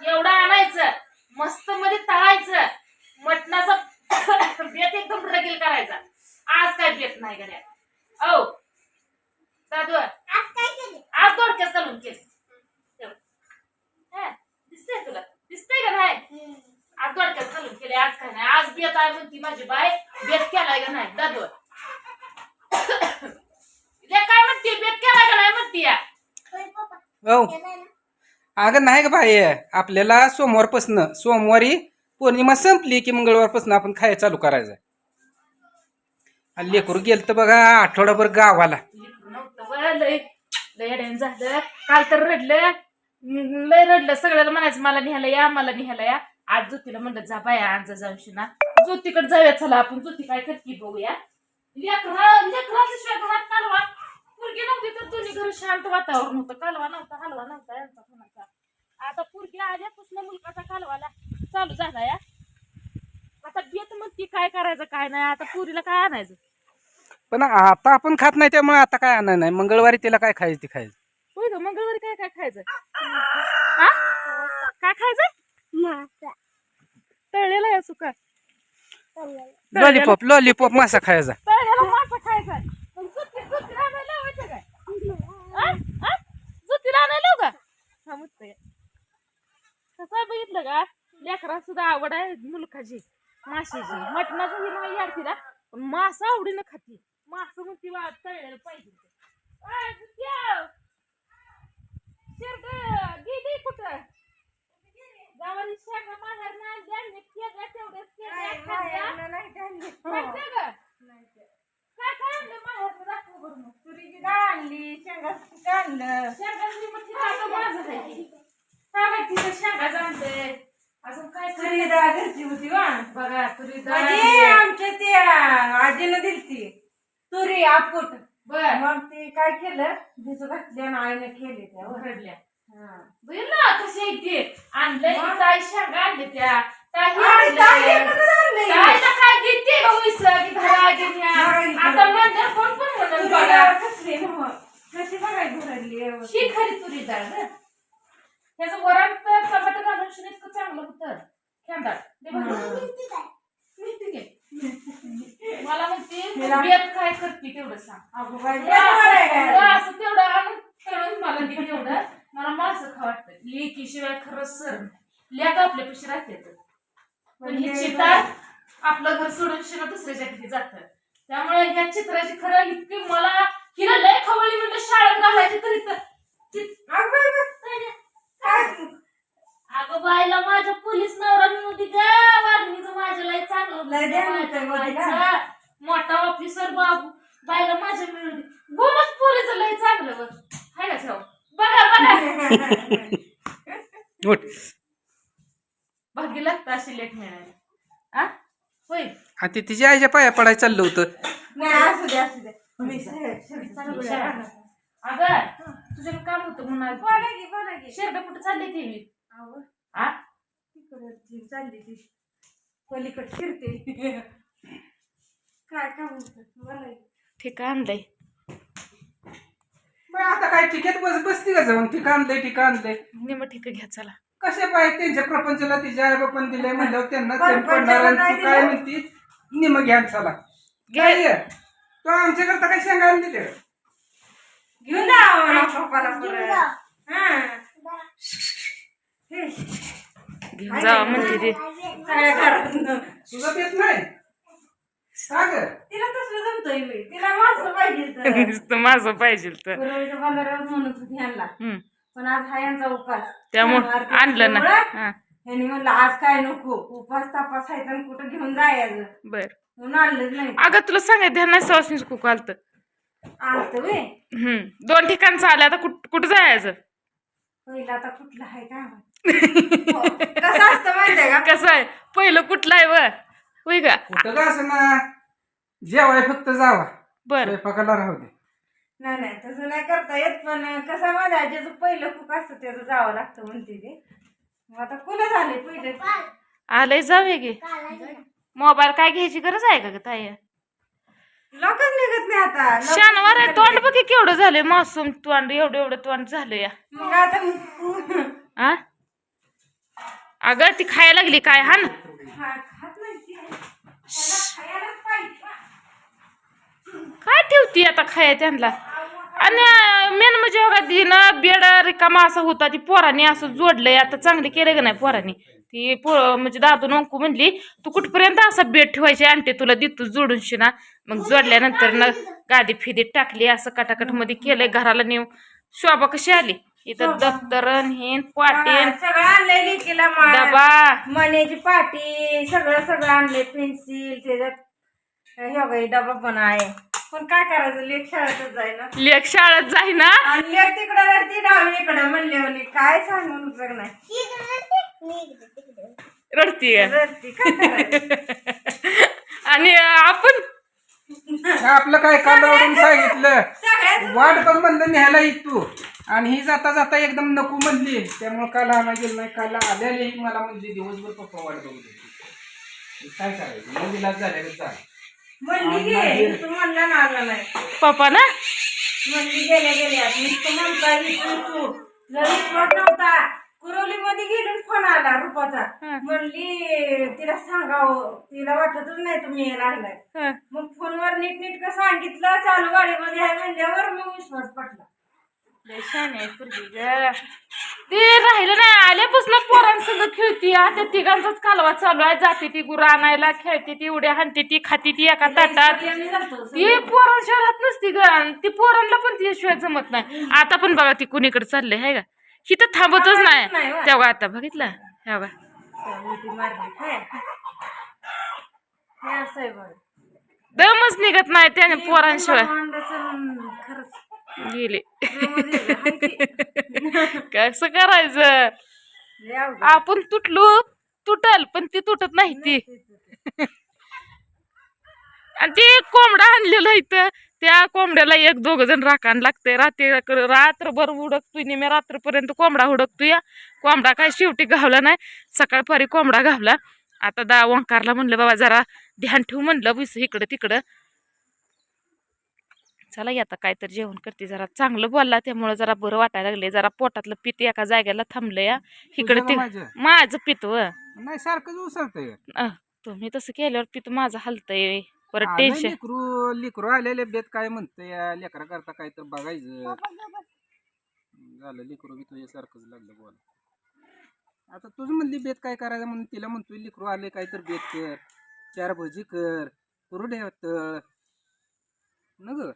एवढं आणायचं, मस्त मध्ये तळायचं, मटणाचा बेत एकदम रगील करायचा. आज काय बेत नाही गड्या. औ दादू आज दोडक्यात घालून केले. दिसतंय तुला? दिसतंय का नाही? आज दोडक्यात घालून केले. आज काय नाही. आज बेत आहे म्हणती माझी बाय. बेत केलाय का नाही दादू? काय म्हणते? बेत केलाय का नाही म्हणती या? हो अगं नाही ग बाई, आपल्याला सोमवारी पौर्णिमा संपली की मंगळवारपासून आपण खायला चालू करायचं. आणि लेकरू गेलं तर बघा आठवडाभर गावाला. लय अडचण झालं काल तर रडलं, लय रडलं. सगळ्याला म्हणायचं मला निघाला या, मला निघाला या. आज ज्योतीला म्हणलं जा बाया आज जाऊशी ना, ज्योतीकडे जाऊया चला आपण. ज्योती काय करते बघूया. लेकराशिवाय घरात कालवा पुरगी नव्हती तर दोन्ही घर शांत वातावरण होतं. कालवा नव्हता, हलवा नव्हता यांचा कोणाचा. आता पुरगी आल्यापासून मुलगाचा कालवाला चालू झाला या. आता बेत मग ती काय करायचं काय नाही. आता पुरीला काय आणायचं? पण आता आपण खात नाही त्यामुळे आता काय आणणार नाही. मंगळवारी तिला काय खायचं ते खायचं. होय ग, मंगळवारी काय काय खायचं? काय खायचं? तळलेला या सुका लॉलीपॉप मासा खायचा. तळलेला मासा खायचा. पण जुतीला आणायला लावायचं काय? जुतीला आणायला लावू का? हा मस्त आहे. कसं बघितलं का, लेकरा सुद्धा आवड आहे मुलखाची, माशीची. मटणाचं ही नाही यार तिला, पण मासा आवडीनं खाती. मासं मग ती तळलेलं पाहिजे. गेली कुठं? गावाली शेंगा माघार नाही द्याने केल्या तेवढ्याच केल्या. काय काय आणलं माहेर दाखव बरं मग. तुरीची डाळ आणली, शेंगा आणलं. शेंगाची मग ती आता माझं आहे. काय माहिती तिथं शेंगा आणते. अजून काय तुरी डाळ घरची होती वा. बघा तुरी डाळ आमच्या त्या आजीनं दिलती तुरी आपूट. बर मग ते काय केलं, भिजू घातल्या आणि आईने केले त्या रडल्या. बघ ना कशी येते. आणलं ताई शेंगा आणले त्या ताईला काय देते की धरा घेण्या. आता म्हणलं कोण पण म्हणून बघा कसली कशी बघायची भरडली. ही खरी तुरी डाळ ना. त्याचं वरण तर टमाटर घालून इतकं चांगलं होतं. खेंदाड मला म्हणते बेत काय करते तेवढं सांग. असं तेवढं आणून तळून मला दे तेवढं. मला मासं खा वाटतं. लेकीशिवाय खरंच सर लेक आपल्यापाशी राहते. पण ही चित्र आपलं घर सोडून शिरा दुसऱ्याच्या तिथे जात. त्यामुळे या चित्राची खरं इतकी मला हिला लय खवळी म्हणलं शाळेत घालायची तरी अगं बायला माझ्या पोलीस नवरा होती का वागणीचं माझ्या लय चांगलं. मोठा ऑफिसर बाबू बायला माझ्या मिळून गोमच पोलीस लय चांगलं. बघ हाय का ठेव. बघा बघा भाग्य लागतं अशी लेख मिळाली. होय हा ते तिच्या आईच्या पाया पडायला चाललं होतं. असू दे असू दे. अगं तुझ्याकडे काम होतं म्हणून बोला की शेरडा कुठं चालली ती मी चालली ती पलीकडे फिरते. काय काम होतं बोला. ठीक आणलंय. आता काय ठिकाण बसती का जाऊन ठिकाण आणलंय निम ठीक घ्या चला. कशा पाहिजे त्यांच्या प्रपंचाला तिच्या आई बापान दिलंय म्हणल्यावर त्यांना पडणार. तू काय म्हणती निम घ्या चला. काय तू आमच्याकरता काय शेंगा आणली ते घेऊन जा पप्पाला घेऊन जावा म्हणते ते. सगळ्या घरात तुझं देत नाही सागर. तिला तसलं जमतोय मी. तिला मासं पाहिजे नुसतं माझं पाहिजे तर बांधाऱ्यावर म्हणत होती ह्यांना. पण आज हा यांचा उपास त्यामुळे आणलं ना. ह्यांनी म्हणलं आज काय नको उपास तापास आहे तर कुठं घेऊन जायचं. बर म्हणून आणलंच नाही. अगं तुला सांगायचं ध्यान नाही सवासनीच खूप आलत. आलत वे 2 ठिकाणचं आलं. आता कुठं जायचं? पहिलं आता कुठलं आहे काय कसं असतं माहितीये का? कसं आहे पहिलं कुठलं आहे व होय का? कुठं का असं ना जेवाय फक्त जावा. बर स्वयंपाकाला राहू दे. नाही तसं नाही करता येत. पण कसं माझ्या आजीचं पहिलं खूप असतं त्याचं जावं लागतं म्हणते ते. मग आता कुणा झाले पहिले आलंय जाऊया गे. मोबाईल काय घ्यायची गरज आहे का ग ताई? लोकच निघत नाही आता. शनिवार आहे. तोंड बघ केवढं झालंय मासूम तोंड. एवढं तोंड झालं या. मग आता अगं ती खायला लागली काय हा ना खात नाही ती. त्याला खायलाच पाहिजे ना. काय ठेवती आता खाया त्यांना आणि मेन म्हणजे बघा ती ना बेड रिकामा असा होता ती पोरांनी असं जोडलंय आता चांगली केलं का नाही पोरांनी ती म्हणजे दादू नंकू म्हणली तू कुठपर्यंत असा बेड ठेवायची आणते तुला देतो जोडून शिना मग जोडल्यानंतर ना गादी फिदी टाकली असं कटाकट मध्ये केलंय घराला नेऊ शोभा कशी आली इथं दप्तरन हिन पाटीन सगळं आणलंय लेकीला डबा मण्याची पाटी सगळं आणलंय पेन्सिल त्याच्यात हे बाई डबा पण आहे पण काय करायचं लेक शाळेतच जायला लेक शाळेत जाई ना आणि लेक तिकडं रडती डावी इकडं म्हणले काय सांगून उपयोग नाही रडतीये रडती काय करायचं आणि आपण आपलं काय कालवडून सांगितलं सगळ्यात वाट बघ म्हणलं न्यायला येत तू आणि ही जाता जाता एकदम नको म्हणली त्यामुळे काल आणा गेलं नाही काल आल्याने मला म्हणली दिवसभर पप्पा वाट बघत होती काय करायचं मग विलास झाल्याने चाल म्हणली गे तू म्हणला ना आला नाही पप्पा ना म्हणली गेल्या नुसतं म्हणता तू लगेच फोन नव्हता कुरवलीमध्ये गेली फोन आला रुपाचा म्हणली तिला सांगावं तिला वाटतच नाही तुम्ही यायला लागलाय मग फोनवर नीट सांगितलं चालू गाडीमध्ये आहे म्हणल्यावर मग विश्वास पटला ते राहिलं नाही आल्यापासून पोरांसंग खेळती आता तिघांचाच कालवा चालू आहे जाते ती गुरं आणायला खेळते ती उड्या हाणते ती खाती ती एका ताटात ती पोरांशिवाय राहत नसती ग ती पोरांना पण तिच्याशिवाय जमत नाही आता पण बघा ती कुणीकडे चाललंय हाय का ही तर थांबतच नाही तेव्हा आता बघितलं हे बघा दमच निघत नाही त्याने पोरांशिवाय खरंच गेले कसं करायचं आपण तुटल पण ती तुटत नाही ती आणि ते कोंबडा आणलेला इथं त्या कोंबड्याला एक दोघ जण राखाण लागतंय रात्रभर हुडकतोय निम्या रात्रपर्यंत कोंबडा हुडकतोय कोंबडा काय शेवटी गावला नाही सकाळपारी कोंबडा गावला आता ओंकारला म्हणलं बाबा जरा ध्यान ठेवू म्हणलं विस इकडं तिकडं चला आता काय तर जेवण करते जरा चांगलं बोलला त्यामुळे जरा बरं वाटायला लागले जरा पोटातलं पित एका जागेला थांबलं या इकडे माझं पित नाही सारखंच उसळतंय तुम्ही तसं केल्यावर पित माझं हलतंय परत टेन्शन लिकरू आलेले बेत काय म्हणतंय लेकरा करता काय तर बघायचं झालं लिकरू बी तुझ्या सारखंच लागलं बोल आता तुझ म्हणली बेत काय करायचं म्हणून तिला म्हणतोय लिकरू आले काय तर बेत कर 4 भजी कर कुरडे तळ न ग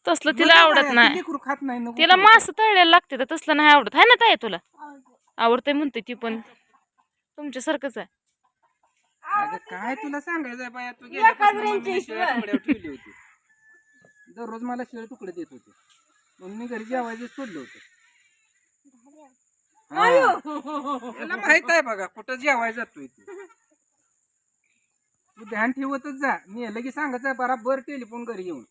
तसलं तिला आवडत नाही लिकरू खात नाही तिला मांस तळलेलं लागते तर तसलं नाही आवडत आहे ना ताई तुला आवडतंय म्हणते ती पण तुमच्यासारखंच आहे अगं काय तुला सांगायचंय बाया तू गेल्यापासून शिळ्या तुकड्यावर ठेवली होती दररोज मला शिळे तुकडे देत होते म्हणून मी घरी जेवायचं सोडलं होतं त्याला माहित आहे बघा कुठं जेवायला जातोय तू ध्यान ठेवतच जा मी लगेच सांगायचं बराबर टेलिफोन घरी येऊन